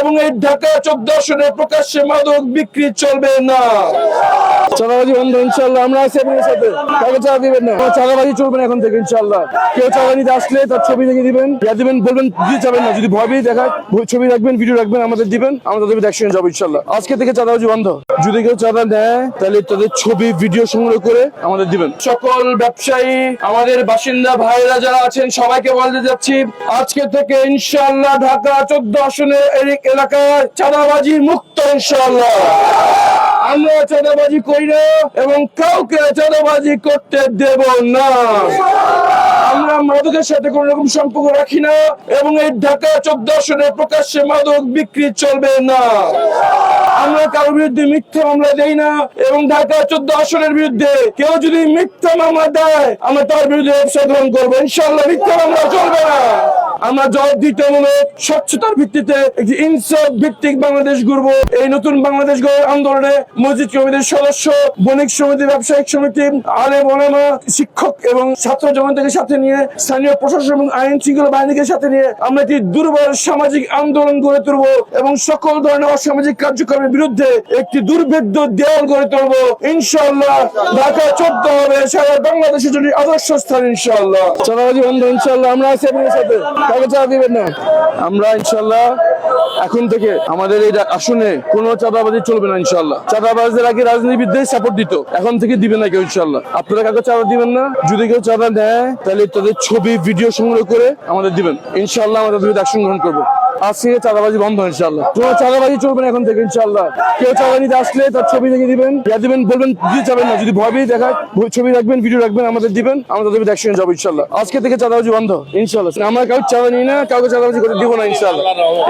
এবং এই ঢাকা 14 আসনে প্রকাশ্যে মাদক বিক্রি চলবে না। চাঁদাবাজি বন্ধ ইনশাআল্লাহ। আমরা আছি আপনাদের সাথে, কাউকে চাঁদা দিবেন না, চাঁদাবাজি চলবে না এখন থেকে ইনশাআল্লাহ। কেউ চাঁদা নিতে আসলে তার ছবি দেখে দিবেন, দিবেন, বলবেন দিতে যাবেন না, যদি ভয় পেয়ে দেখায় ছবি রাখবেন, ভিডিও রাখবেন, আমাদের দিবেন, আমরা তাদের অ্যাকশনে যাবো ইনশাআল্লাহ। আজকে থেকে চাঁদাবাজি বন্ধ। যদি কেউ চাঁদা নেয় তাহলে তাদের ছবি ভিডিও সংগ্রহ করে আমাদের দিবেন। সকল ব্যবসায়ী, আমাদের বাসিন্দা ভাইরা যারা আছেন সবাইকে বলতে যাচ্ছি, আজকে থেকে ইনশাআল্লাহ ঢাকা 14 আসনের এলাকায় চাঁদাবাজি মুক্ত ইনশাআল্লাহ। আমরা চাঁদাবাজি করি না এবং কাউকে চাঁদাবাজি করতে দেব না। আমরা মাদকের সাথে কোন রকম সম্পর্ক রাখি না এবং এই ঢাকা 14 আসনে প্রকাশ্যে মাদক বিক্রি চলবে না। আমরা কারোর বিরুদ্ধে মিথ্যা মামলা দেই না এবং ঢাকা 14 আসনের বিরুদ্ধে কেউ যদি মিথ্যা মামলা দেয় আমরা তার বিরুদ্ধে ব্যবসা গ্রহণ করবো ইনশাআল্লাহ। মিথ্যা মামলা চলবে না। আমরা জবাবদিহিতামূলক স্বচ্ছতার ভিত্তিতে একটি ইনসাফ ভিত্তিক বাংলাদেশ গড়ব। এই নতুন বাংলাদেশ গড়ার আন্দোলনে মসজিদ কমিটির সদস্য, বণিক সমিতি, ব্যবসায়িক সমিতি, আলেম ওলামা, শিক্ষক এবং ছাত্র জনতাকে সাথে নিয়ে, স্থানীয় প্রশাসন এবং আইন শৃঙ্খলা বাহিনীকে সাথে নিয়ে আমরা একটি দুর্বল সামাজিক আন্দোলন গড়ে তুলব এবং সকল ধরনের অসামাজিক কার্যক্রমের বিরুদ্ধে একটি দুর্ভেদ্য দেওয়াল গড়ে তুলব ইনশাআল্লাহ। ঢাকা 14 হবে সারা বাংলাদেশের জন্য আদর্শ স্থান ইনশাআল্লাহ। চাঁদাবাজি বন্ধ ইনশাআল্লাহ। আমরা আছি আপনাদের সাথে, কাউকে চাঁদা দিবেন না। আমরা ইনশাআল্লাহ এখন থেকে আমাদের এই আসনে কোনো চাঁদাবাজি চলবে না ইনশাআল্লাহ। চাঁদাবাজদের আগে রাজনীতিবিদদের সাপোর্ট দিত, এখন থেকে দিবে না কেউ ইনশাআল্লাহ। আপনারা কাউকে চাঁদা দিবেন না। যদি কেউ চাঁদা নেয় তাহলে তাদের ছবি ভিডিও সংগ্রহ করে আমাদের দিবেন ইনশাআল্লাহ। আমরা তাদের বিরুদ্ধে অ্যাকশন গ্রহণ করবো। আজকে চাঁদাবাজি বন্ধ ইনশাআল্লাহ। কোনো চাঁদাবাজি চলবে না এখন থেকে ইনশাআল্লাহ। কেউ চাঁদা নিতে আসলে তার ছবি দেখে দিবেন, দিবেন, বলবেন দিতে যাবেন না, যদি ভয় পেয়ে দেখায় ছবি রাখবেন, ভিডিও রাখবেন, আমাদের দিবেন, আমরা তাদের বিরুদ্ধে অ্যাকশনে যাবো ইনশাআল্লাহ। আজকে থেকে চাঁদাবাজি বন্ধ ইনশাআল্লাহ। আমরা কাউকে চাঁদা নিই না, কাউকে চাঁদাবাজি করে দিব না ইনশাআল্লাহ।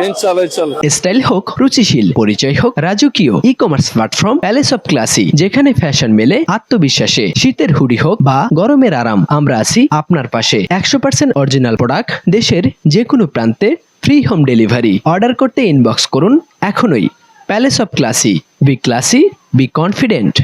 ইনশাআল্লাহ ইনশাআল্লাহ। স্টাইল হোক রুচিশীল, পরিচয় হোক রাজকীয়, e commerce platform palace of classy, যেখানে ফ্যাশন মেলে আত্মবিশ্বাসে। শীতের হুডি হোক বা গরমের আরাম, আমরা আছি আপনার পাশে। 100% অরিজিনাল প্রোডাক্ট, দেশের যে কোনো প্রান্তে ফ্রি হোম ডেলিভারি। অর্ডার করতে ইনবক্স করুন এখনই। Palace of classy, B classy, be confident.